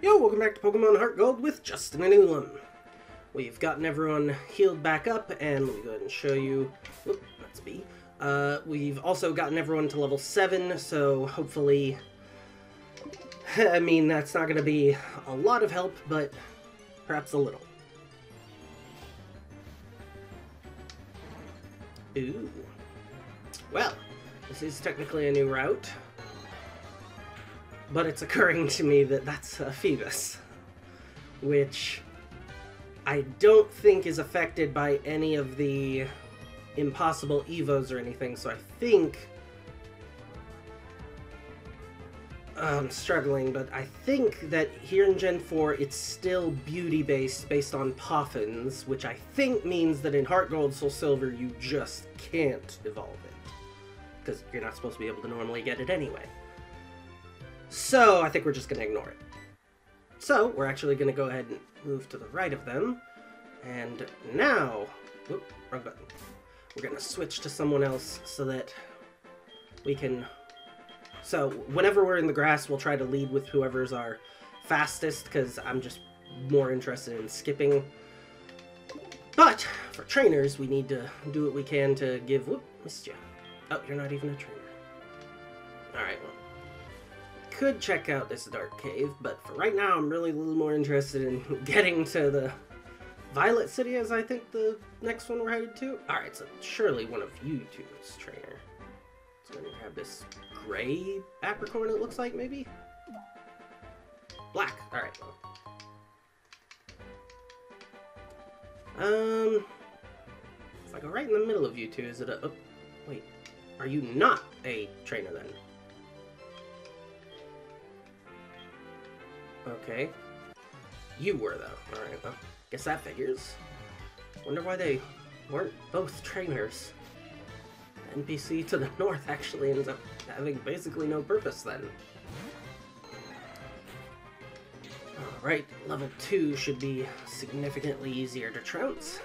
Yo, welcome back to Pokemon HeartGold with Justin and Ulam. We've gotten everyone healed back up, and let me go ahead and show you. Whoop, that's B. We've also gotten everyone to level 7, so hopefully, I mean, that's not going to be a lot of help, but perhaps a little. Ooh. Well, this is technically a new route. But it's occurring to me that that's Phoebus, which I don't think is affected by any of the impossible Evos or anything, so I think... I'm struggling, but I think that here in Gen 4 it's still beauty-based, based on Poffins, which I think means that in HeartGold Soul Silver you just can't evolve it, because you're not supposed to be able to normally get it anyway. So, I think we're just going to ignore it. So, we're actually going to go ahead and move to the right of them. And now... Whoop, wrong button. We're going to switch to someone else so that we can... So, whenever we're in the grass, we'll try to lead with whoever's our fastest, because I'm just more interested in skipping. But, for trainers, we need to do what we can to give... Whoop, missed you. Oh, you're not even a trainer. Alright, well. Could check out this dark cave, but for right now I'm really a little more interested in getting to the Violet City, as I think the next one we're headed to. Alright, so surely one of you two is trainer. So we're gonna have this gray apricorn, it looks like, maybe? Black, alright. If I go right in the middle of you two, is it a... Oh, wait. Are you not a trainer then? Okay. You were, though. Alright, well, guess that figures. Wonder why they weren't both trainers. The NPC to the north actually ends up having basically no purpose then. Alright, level 2 should be significantly easier to trounce.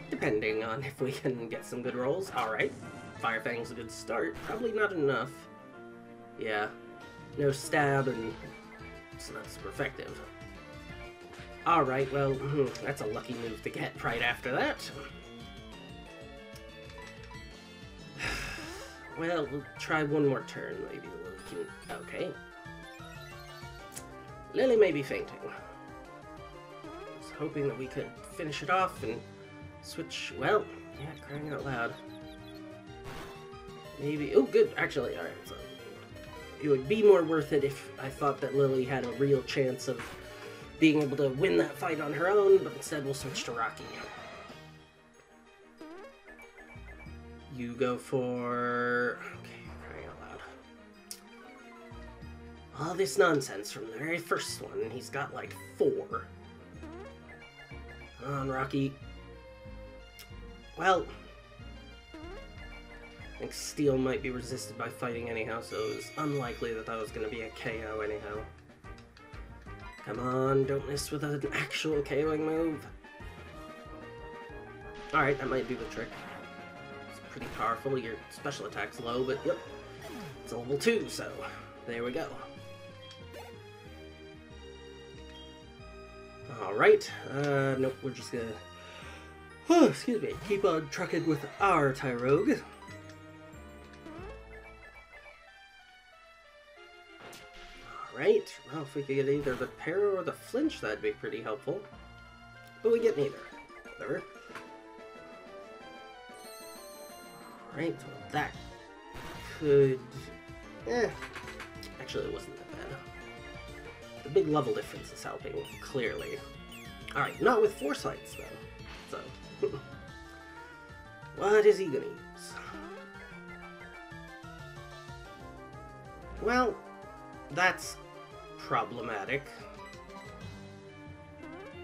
Depending on if we can get some good rolls. Alright, Fire Fang's a good start. Probably not enough. Yeah, no stab and... it's not super effective. Alright, well, that's a lucky move to get right after that. Well, we'll try one more turn, maybe. Okay. Lily may be fainting. I was hoping that we could finish it off and switch, well, yeah, crying out loud. Maybe, oh good, actually, alright, so. It would be more worth it if I thought that Lily had a real chance of being able to win that fight on her own, but instead we'll switch to Rocky. You go for... okay, crying out loud. All this nonsense from the very first one, he's got like 4. Come on, Rocky. Well... I think Steel might be resisted by fighting anyhow, so it was unlikely that that was going to be a KO anyhow. Come on, don't miss with an actual KOing move. Alright, that might do the trick. It's pretty powerful. Your special attack's low, but yep, it's a level 2, so there we go. Alright, nope, we're just gonna... oh, excuse me, keep on trucking with our Tyrogue. Right, well, if we could get either the Para or the Flinch, that'd be pretty helpful. But we get neither. Whatever. Alright, well, that could... actually, it wasn't that bad. The big level difference is helping, clearly. Alright, not with Foresights, though. So... what is he gonna use? Well, that's... problematic.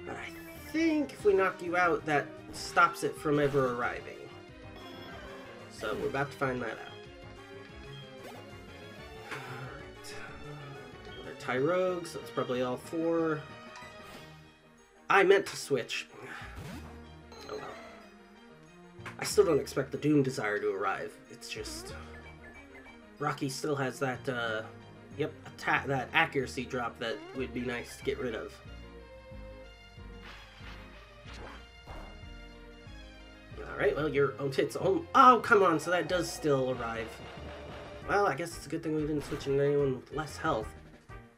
But I think if we knock you out, that stops it from ever arriving. So we're about to find that out. Alright. Another Tyrogue, so it's probably all 4. I meant to switch. Oh well. I still don't expect the Doom Desire to arrive. It's just... Rocky still has that, Yep, that accuracy drop that would be nice to get rid of. Alright, well, it's on. Oh, come on, so that does still arrive. Well, I guess it's a good thing we didn't switch into anyone with less health.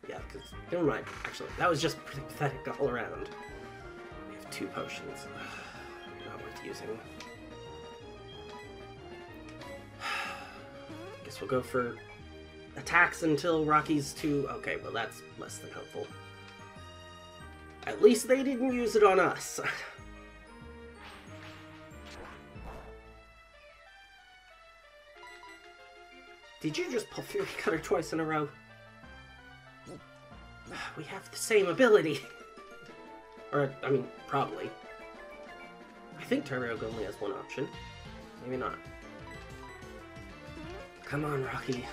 Yeah, because, never mind, actually, that was just pretty pathetic all around. We have 2 potions. Not worth using. Guess we'll go for attacks until Rocky's 2. Okay, well, that's less than helpful. At least they didn't use it on us. Did you just pull Fury Cutter twice in a row? We have the same ability. Or, I mean, probably. I think HeartGold only has one option. Maybe not. Come on, Rocky. You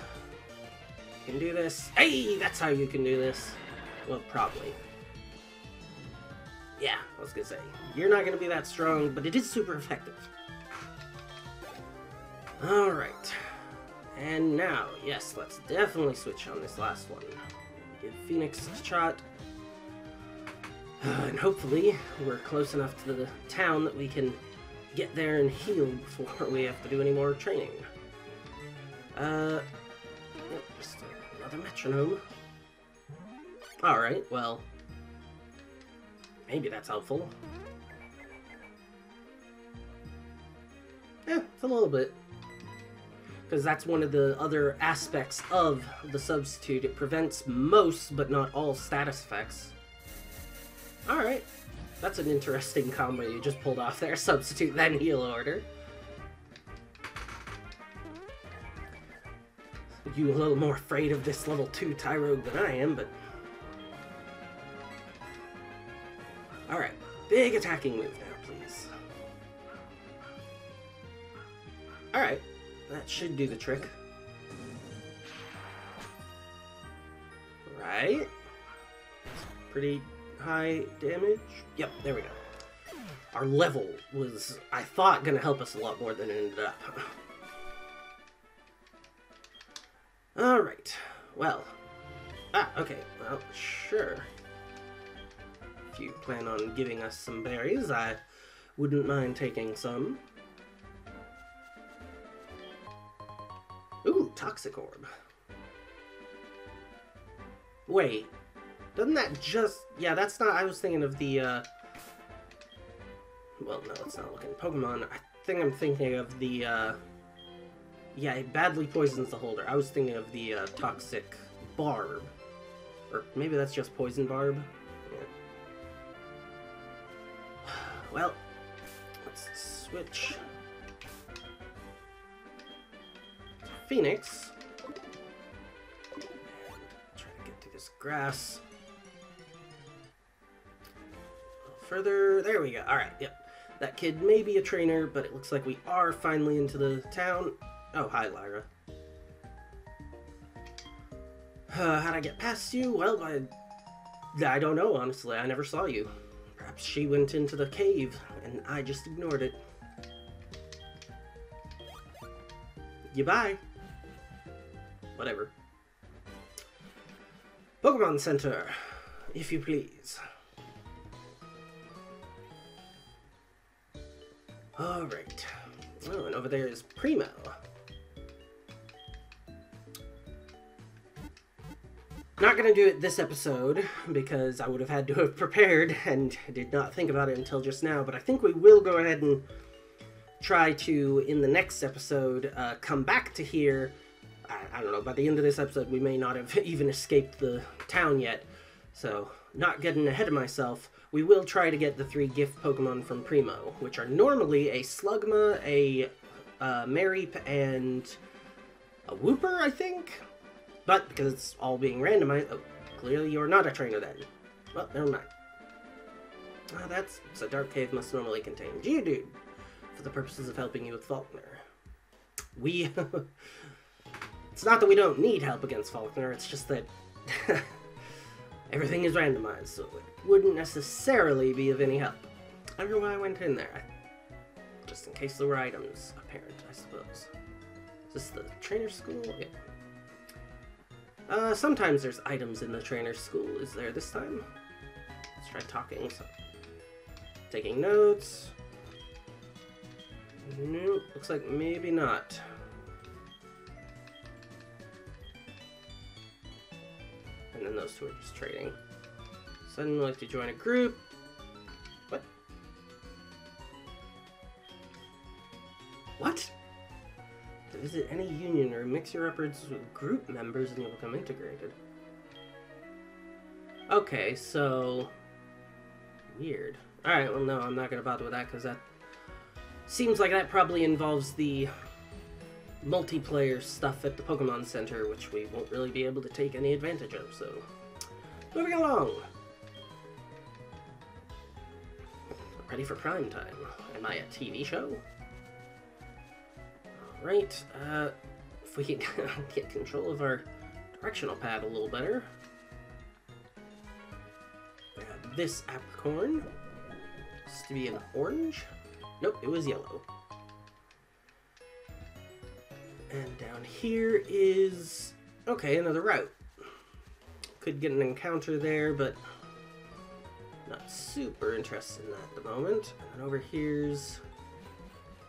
can do this. Hey, that's how you can do this. Well, probably. Yeah, I was gonna say. You're not gonna be that strong, but it is super effective. Alright. And now, yes, let's definitely switch on this last one. Give Phoenix a shot. And hopefully, we're close enough to the town that we can get there and heal before we have to do any more training. Yep, just another metronome. Alright, well, maybe that's helpful. Yeah, it's a little bit. Because that's one of the other aspects of the substitute. It prevents most, but not all, status effects. Alright. That's an interesting combo you just pulled off there. Substitute, then heal order. You a little more afraid of this level 2 Tyrogue than I am, but... Alright. Big attacking move now, please. Alright. That should do the trick. Right? Pretty high damage. Yep, there we go. Our level was, I thought, going to help us a lot more than it ended up. Alright. Well. Okay. Well, sure. If you plan on giving us some berries, I wouldn't mind taking some. Ooh, Toxic Orb. Wait. Doesn't that just... Yeah, that's not... I was thinking of the, Well, no, it's not looking. Pokemon. I think I'm thinking of the, Yeah, it badly poisons the holder. I was thinking of the, Toxic Barb. Or maybe that's just Poison Barb. Yeah. Well, let's switch... Phoenix. And try to get through this grass. A little further. There we go. Alright, yep. That kid may be a trainer, but it looks like we are finally into the town. Oh, hi, Lyra. How'd I get past you? Well, I don't know, honestly. I never saw you. Perhaps she went into the cave, and I just ignored it. Goodbye. Whatever. Pokemon Center, if you please. Alright. Oh, and over there is Primo. Not gonna do it this episode, because I would have had to have prepared, and did not think about it until just now, but I think we will go ahead and try to, in the next episode, come back to here. I don't know, by the end of this episode, we may not have even escaped the town yet. So, not getting ahead of myself, we will try to get the 3 gift Pokemon from Primo, which are normally a Slugma, a Mareep, and a Wooper, I think? But, because it's all being randomized, oh, clearly you're not a trainer then. Well, never mind. So Dark Cave must normally contain Geodude, for the purposes of helping you with Faulkner. It's not that we don't need help against Faulkner, it's just that everything is randomized, so it wouldn't necessarily be of any help. I don't know why I went in there. Just in case there were items apparent, I suppose. Is this the trainer school? Yeah. Sometimes there's items in the trainer's school. Is there this time? Let's try talking. So, taking notes. Nope, looks like maybe not. And then those two are just trading. Suddenly like to join a group. What? What? To visit any union or mix your efforts with group members and you'll become integrated. Okay, so... weird. Alright, well no, I'm not gonna bother with that because that seems like that probably involves the multiplayer stuff at the Pokemon Center, which we won't really be able to take any advantage of, so... moving along! Ready for prime time. Am I a TV show? Alright, if we can get control of our directional pad a little better. We have this apricorn. It's to be an orange. Nope, it was yellow. And down here is... okay, another route. Could get an encounter there, but not super interested in that at the moment. And over here's...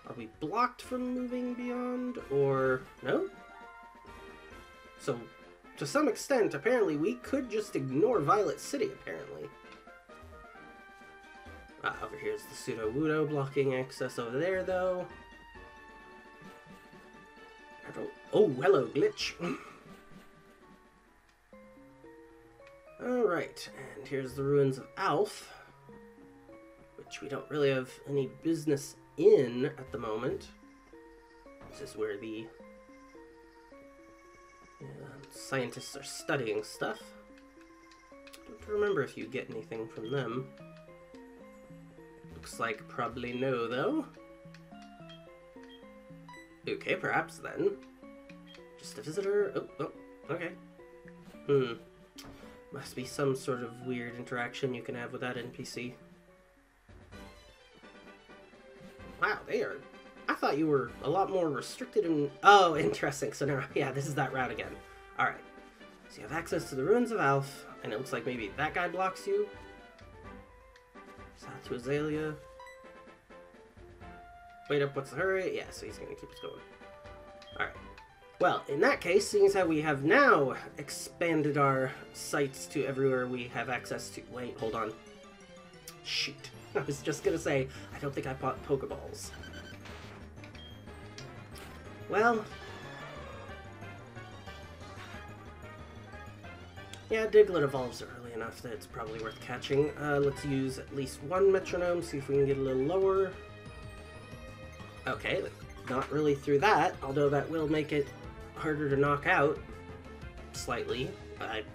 are we blocked from moving beyond, or no? So, to some extent, apparently we could just ignore Violet City, apparently. Over here's the Pseudo-Wudo blocking access over there, though. Oh, hello, glitch. Alright, and here's the ruins of Alf, which we don't really have any business in at the moment. This is where the scientists are studying stuff. Don't remember if you get anything from them. Looks like probably no, though. Okay, perhaps then. Just a visitor. Oh, okay. Must be some sort of weird interaction you can have with that NPC. Wow, they are... I thought you were a lot more restricted in... oh, interesting. So now, yeah, this is that route again. Alright. So you have access to the ruins of Alf, and it looks like maybe that guy blocks you. South to Azalea. Wait up, what's the hurry? Yeah, so he's gonna keep us going. Alright. Well, in that case, seeing as how we have now expanded our sites to everywhere we have access to... wait, hold on. Shoot. I was just gonna say, I don't think I bought Pokeballs. Well... yeah, Diglett evolves early enough that it's probably worth catching. Let's use at least one metronome, see if we can get a little lower. Okay, not really through that, although that will make it harder to knock out. Slightly.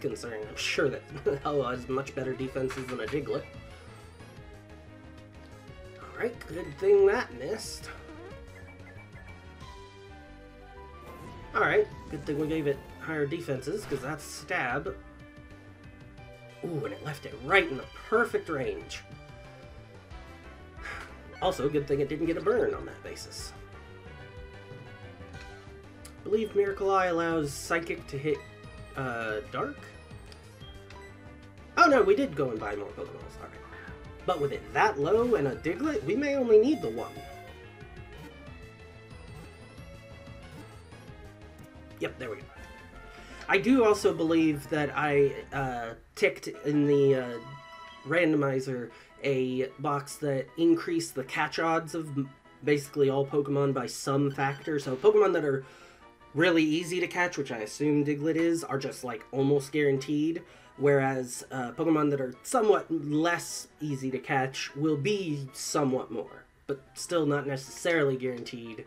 Considering I'm sure that Hello has much better defenses than a Diglett. Alright, good thing that missed. Alright, good thing we gave it higher defenses, because that's stab. Ooh, and it left it right in the perfect range. Also, good thing it didn't get a burn on that basis. I believe Miracle Eye allows Psychic to hit Dark? Oh no, we did go and buy more Pokeballs. Alright. But with it that low and a Diglett, we may only need the one. Yep, there we go. I do also believe that I ticked in the randomizer a box that increased the catch odds of basically all Pokemon by some factor. So Pokemon that are really easy to catch, which I assume Diglett is, are just like almost guaranteed. Whereas Pokemon that are somewhat less easy to catch will be somewhat more, but still not necessarily guaranteed.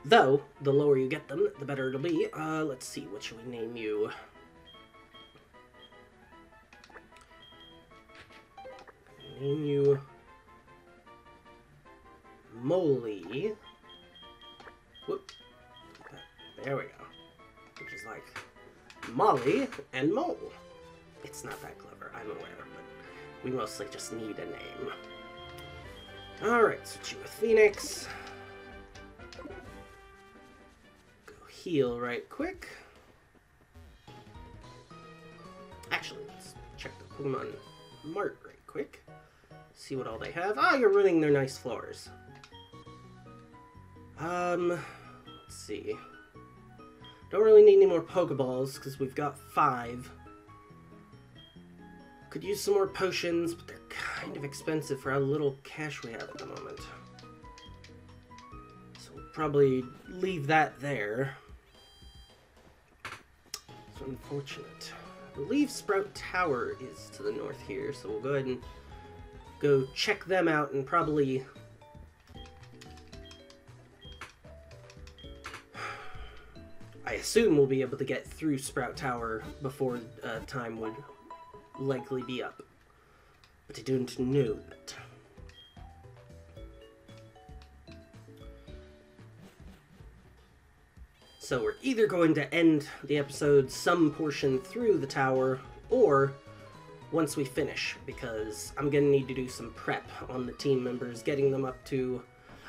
Though, the lower you get them, the better it'll be. Let's see, what should we name you? Name you... Molly. Whoop. There we go. Which is like Molly and Mole. It's not that clever, I'm aware, but we mostly just need a name. Alright, switch you with Phoenix. Go heal right quick. Pokemon Mart right quick. See what all they have. Ah, you're ruining their nice floors. Let's see. Don't really need any more Pokeballs, because we've got 5. Could use some more potions, but they're kind of expensive for how little cash we have at the moment. So we'll probably leave that there. It's unfortunate. I believe Sprout Tower is to the north here, so we'll go ahead and go check them out and probably... I assume we'll be able to get through Sprout Tower before time would likely be up. But I don't know that. So we're either going to end the episode some portion through the tower, or once we finish, because I'm going to need to do some prep on the team members, getting them up to...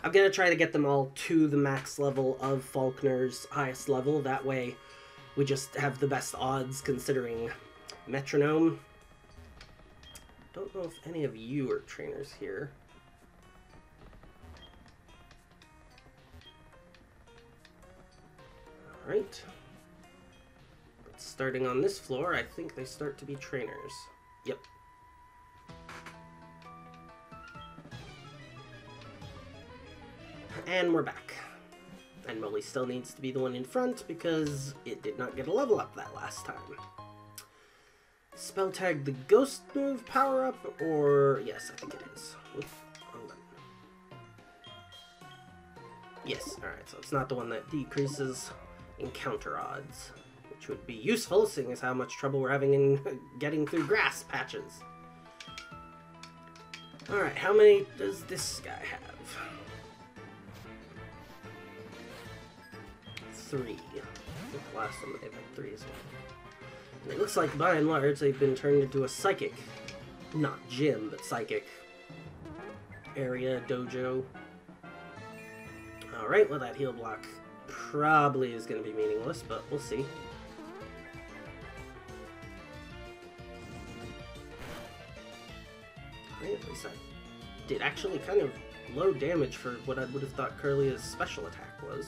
I'm going to try to get them all to the max level of Faulkner's highest level. That way we just have the best odds considering Metronome. Don't know if any of you are trainers here. Alright. But starting on this floor, I think they start to be trainers. Yep. And we're back. And Molly still needs to be the one in front because it did not get a level up that last time. Spell tag the ghost move power up, or yes, I think it is. Oops, wrong button. Yes, alright, so it's not the one that decreases encounter odds, which would be useful seeing as how much trouble we're having in getting through grass patches. Alright, how many does this guy have? 3. I think the last one they've had 3 as well. And it looks like by and large they've been turned into a psychic, not gym, but psychic area, dojo. Alright, well that heal block probably is going to be meaningless, but we'll see. Alright, at least I did actually kind of low damage for what I would have thought Curlia's special attack was.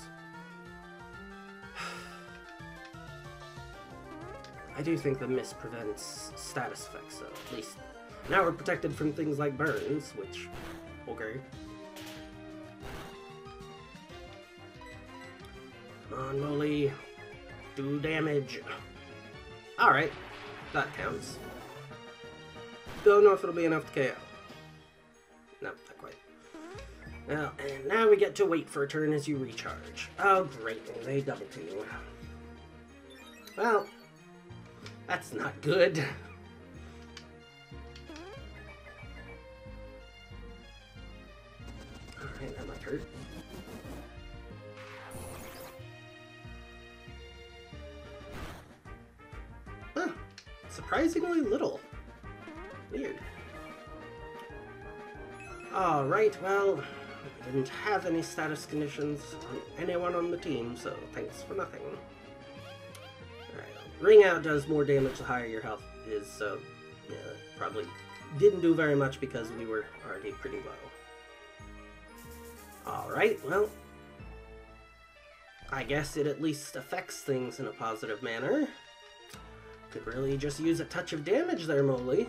I do think the mist prevents status effects, so at least now we're protected from things like burns, which, okay. Come on, Molly. Do damage. Alright, that counts. Don't know if it'll be enough to KO. No, not quite. Well, and now we get to wait for a turn as you recharge. Oh, great, they double team. Well, that's not good. Alright, that might hurt. Huh. Surprisingly little. Weird. Alright, well, I didn't have any status conditions on anyone on the team, so thanks for nothing. Ring Out does more damage the higher your health is, so yeah, probably didn't do very much because we were already pretty low. Alright, well, I guess it at least affects things in a positive manner. Could really just use a touch of damage there, Molly.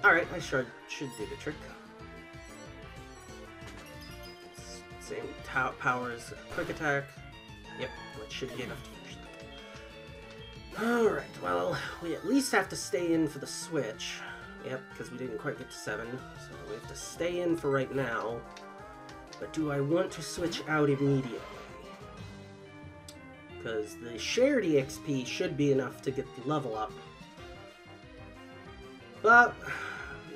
Alright, I should do the trick. Same power as quick attack. Yep, that should be enough to finish that. Alright, well, we at least have to stay in for the switch. Yep, because we didn't quite get to 7, so we have to stay in for right now. But do I want to switch out immediately? Because the shared EXP should be enough to get the level up. But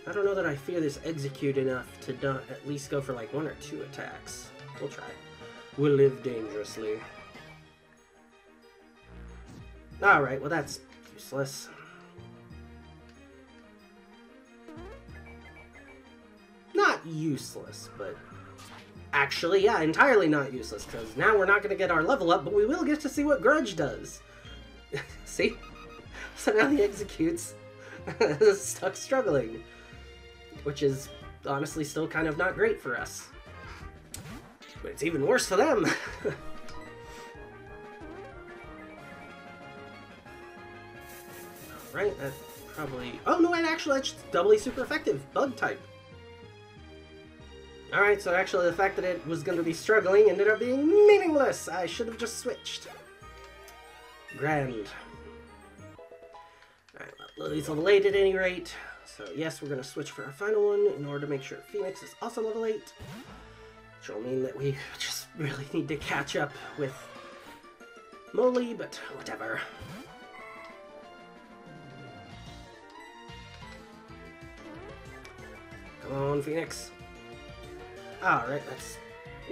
I don't know that I fear this execute enough to at least go for like 1 or 2 attacks. We'll try. We'll live dangerously. Alright, well that's useless. Not useless, but Actually, yeah, entirely not useless, because now we're not going to get our level up, but we will get to see what Grudge does. See? So now he executes stuck struggling, which is honestly still kind of not great for us. But it's even worse for them. Right, that probably... Oh, no, wait, actually, that's doubly super effective. Bug type. Alright, so actually the fact that it was going to be struggling ended up being meaningless. I should have just switched. Grand. Alright, well, Lily's level 8 at any rate. So yes, we're going to switch for our final one in order to make sure Phoenix is also level 8. Which will mean that we just really need to catch up with Molly, but whatever. Come on, Phoenix. Alright, that's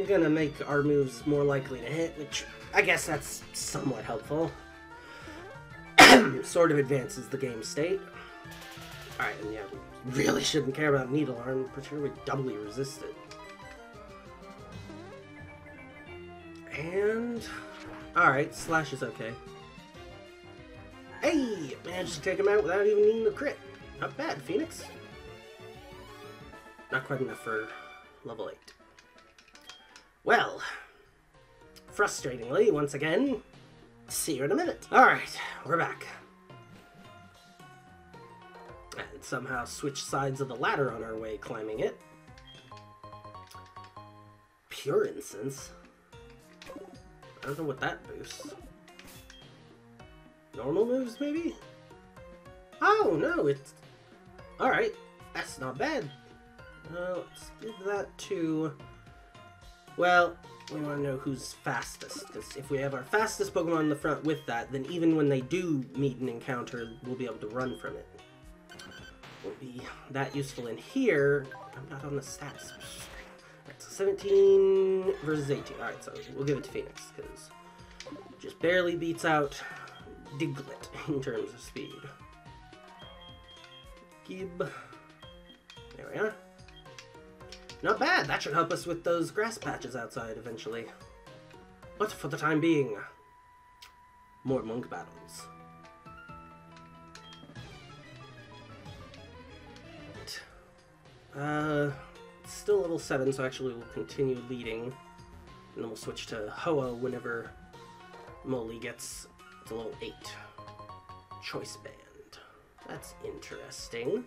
gonna make our moves more likely to hit, which I guess that's somewhat helpful. Sort of advances the game state. Alright, and yeah, we really shouldn't care about Needle Arm. I'm pretty sure we doubly resist it. And... Alright, Slash is okay. Hey! Managed to take him out without even needing the crit. Not bad, Phoenix. Not quite enough for level 8. Well, frustratingly, once again, see you in a minute. Alright, we're back. And somehow switch sides of the ladder on our way climbing it. Pure Incense? I don't know what that boosts. Normal moves, maybe? Oh, no, it's... Alright, that's not bad. Let's give that to... Well, we want to know who's fastest, because if we have our fastest Pokemon in the front with that, then even when they do meet an encounter, we'll be able to run from it. Won't be that useful in here. I'm not on the stats. Alright, so 17 versus 18. Alright, so we'll give it to Phoenix, because it just barely beats out Diglett in terms of speed. Gib. There we are. Not bad! That should help us with those grass patches outside eventually. But for the time being, more monk battles. Still level 7, so actually we'll continue leading. And then we'll switch to Hoa whenever Molly gets to level 8. Choice Band. That's interesting.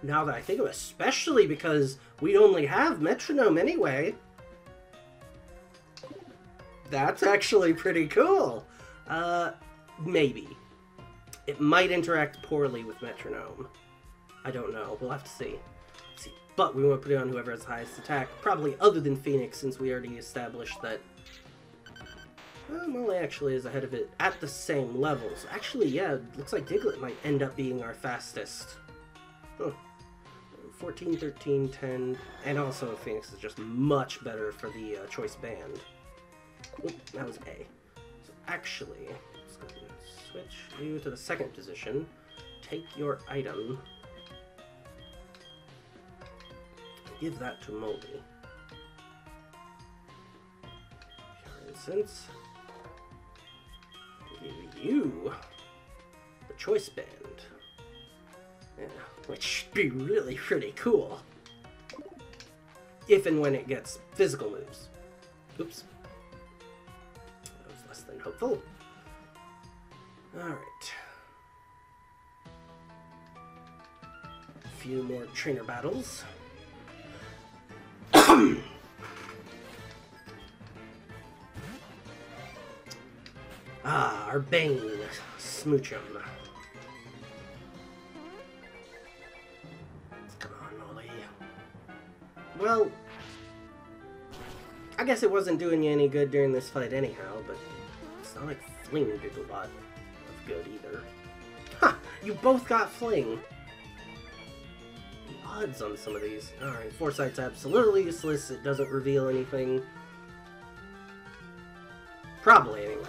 Now that I think of it, especially because we only have Metronome anyway. That's actually pretty cool. Maybe. It might interact poorly with Metronome. I don't know. We'll have to see. But we want to put it on whoever has the highest attack. Probably other than Phoenix, since we already established that... Well, Molly actually is ahead of it at the same levels. Actually, yeah, looks like Diglett might end up being our fastest. Huh. 14, 13, 10, and also Phoenix is just much better for the choice band. Oop, that was A. So actually, let's go ahead and switch you to the second position. Take your item. Give that to Moldy. For instance, give you the choice band. Yeah, which should be really pretty cool. If and when it gets physical moves. Oops. That was less than hopeful. Alright. A few more trainer battles. Our Bane, Smoochum. Come on, Molly. Well, I guess it wasn't doing you any good during this fight anyhow, but it's not like Fling did a lot of good either. Ha! You both got Fling! The odds on some of these. Alright, Foresight's absolutely useless. It doesn't reveal anything. Probably, anyway.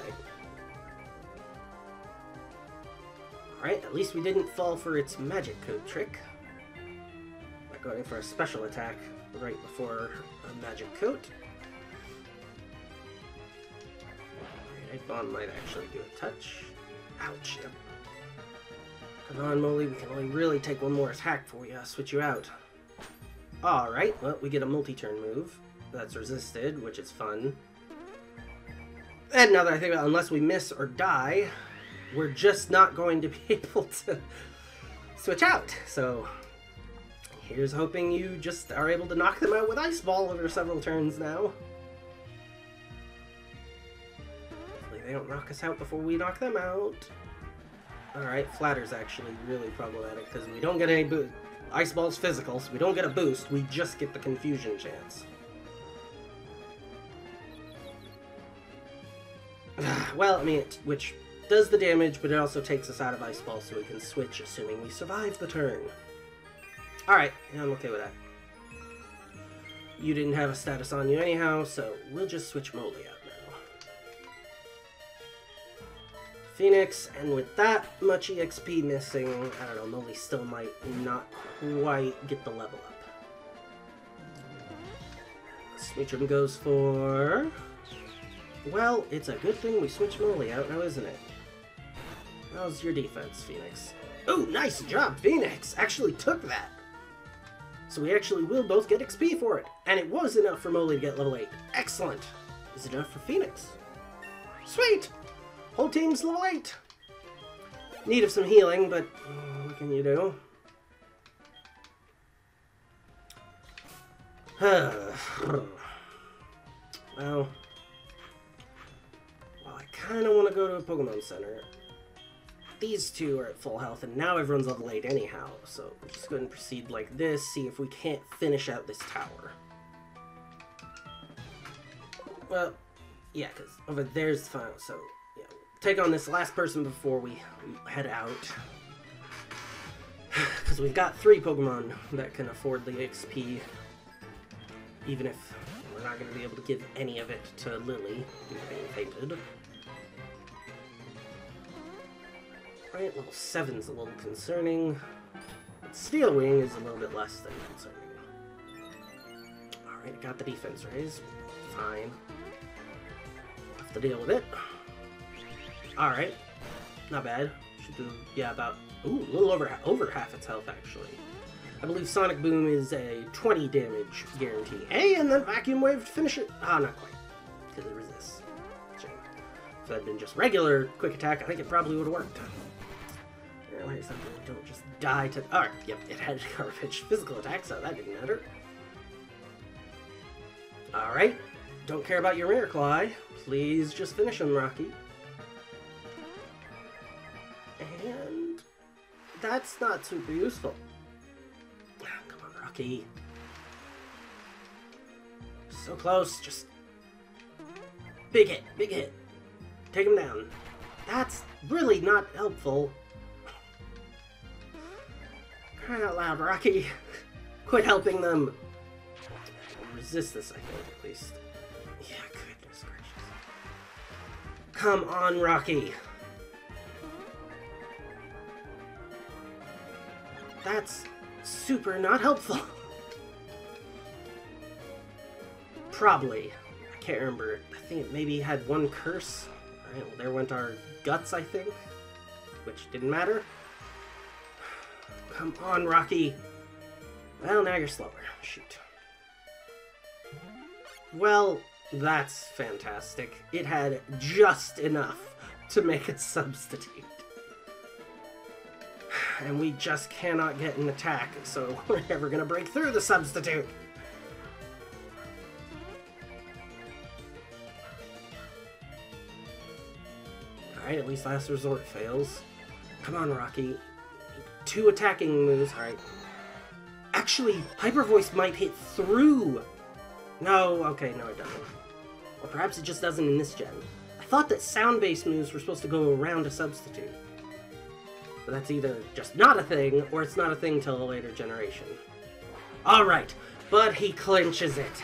Alright, at least we didn't fall for its magic code trick. Like going for a special attack right before a magic coat. Ice Bomb might actually do a touch. Ouch. Yep. Come on, Molly, we can only really take one more attack before we switch you out. Alright, well, we get a multi-turn move. That's resisted, which is fun. And now that I think about it, unless we miss or die, we're just not going to be able to switch out. So, here's hoping you just are able to knock them out with Ice Ball over several turns now. Hopefully they don't knock us out before we knock them out. Alright, Flatter's actually really problematic because we don't get any boost. Ice Ball's physical, so we don't get a boost, we just get the confusion chance. Well, I mean, which does the damage, but it also takes us out of Ice Ball so we can switch, assuming we survive the turn. Alright, yeah, I'm okay with that. You didn't have a status on you anyhow, so we'll just switch Molly out now. Phoenix, and with that much EXP missing, I don't know, Molly still might not quite get the level up. Sweetrum goes for... Well, it's a good thing we switched Molly out now, isn't it? How's your defense, Phoenix? Oh, nice job, Phoenix! Actually took that! So we actually will both get XP for it. And it was enough for Molly to get level 8. Excellent! Is it enough for Phoenix? Sweet! Whole team's level 8! Need of some healing, but what can you do? Well... I kind of want to go to a Pokemon Center. These two are at full health, and now everyone's level 8 anyhow, so I'm just going to proceed like this, see if we can't finish out this tower. Well, yeah, because over there's the final, so yeah, take on this last person before we head out. Because we've got 3 Pokemon that can afford the XP, even if we're not going to be able to give any of it to Lily, who's being fainted. Right, level 7's a little concerning. But Steel Wing is a little bit less than concerning. Alright, I got the defense raise. Fine. Have to deal with it. Alright. Not bad. Should do, yeah, about, ooh, a little over half its health, actually. I believe Sonic Boom is a 20 damage guarantee. Hey, and then Vacuum Wave to finish it. Ah, not quite. Because it resists. Shame. If that had been just regular quick attack, I think it probably would have worked. Like something, don't just die to... Alright, yep, it had garbage physical attack, so that didn't matter. Alright, don't care about your Miracly. Please just finish him, Rocky. And... that's not super useful. Come on, Rocky. So close, just... big hit, big hit. Take him down. That's really not helpful. Crying out loud, Rocky. Quit helping them. Resist this, I think, at least. Yeah, goodness gracious. Come on, Rocky. That's super not helpful. Probably. I can't remember. I think it maybe had one curse. Alright, well, there went our guts, I think. Which didn't matter. Come on, Rocky. Well, now you're slower. Shoot. Well, that's fantastic. It had just enough to make a substitute. And we just cannot get an attack, so we're never going to break through the substitute. Alright, at least Last Resort fails. Come on, Rocky. 2 attacking moves. Alright. Actually, Hyper Voice might hit through. No, okay, no it doesn't. Or perhaps it just doesn't in this gen. I thought that sound-based moves were supposed to go around a substitute. But that's either just not a thing, or it's not a thing till a later generation. Alright, but he clinches it.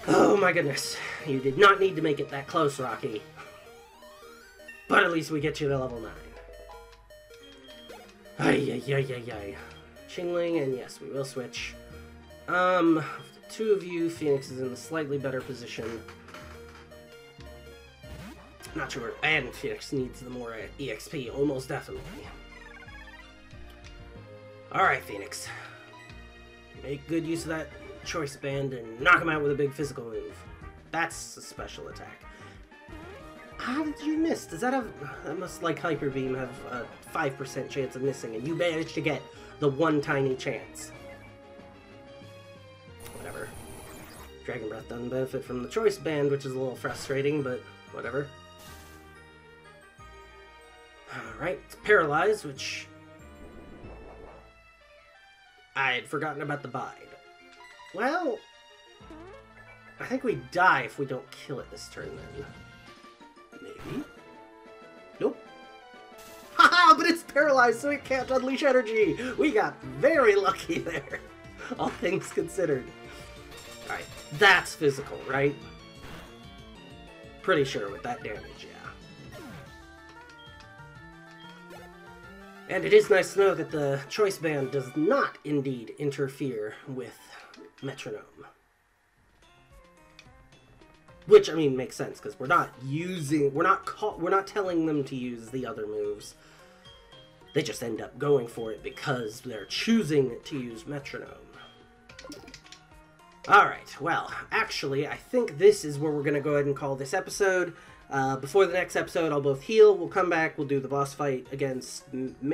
Oh my goodness. You did not need to make it that close, Rocky. But at least we get you to level 9. Ay, ay, ay, ay, ay. Chingling, and yes, we will switch. The two of you, Phoenix is in a slightly better position. Not sure, and Phoenix needs the more EXP, almost definitely. Alright, Phoenix. Make good use of that choice band and knock him out with a big physical move. That's a special attack. How did you miss? Does that have... That must, like Hyper Beam, have a 5% chance of missing, and you managed to get the one tiny chance. Whatever. Dragon Breath doesn't benefit from the choice band, which is a little frustrating, but whatever. Alright, it's paralyzed, which... I had forgotten about the bide. Well... I think we die if we don't kill it this turn, then. Maybe? Nope. Haha, but it's paralyzed, so it can't unleash energy! We got very lucky there, all things considered. Alright, that's physical, right? Pretty sure with that damage, yeah. And it is nice to know that the choice band does not indeed interfere with metronome. Which, I mean, makes sense, because we're not telling them to use the other moves. They just end up going for it because they're choosing to use metronome. Alright, well, actually, I think this is where we're going to go ahead and call this episode. Before the next episode, I'll both heal, we'll come back, we'll do the boss fight against,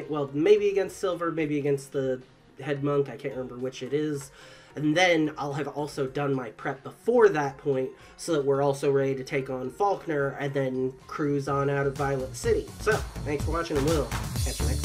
well, maybe against Silver, maybe against the head monk, I can't remember which it is. And then I'll have also done my prep before that point, so that we're also ready to take on Faulkner and then cruise on out of Violet City. So, thanks for watching, and we'll catch you next time.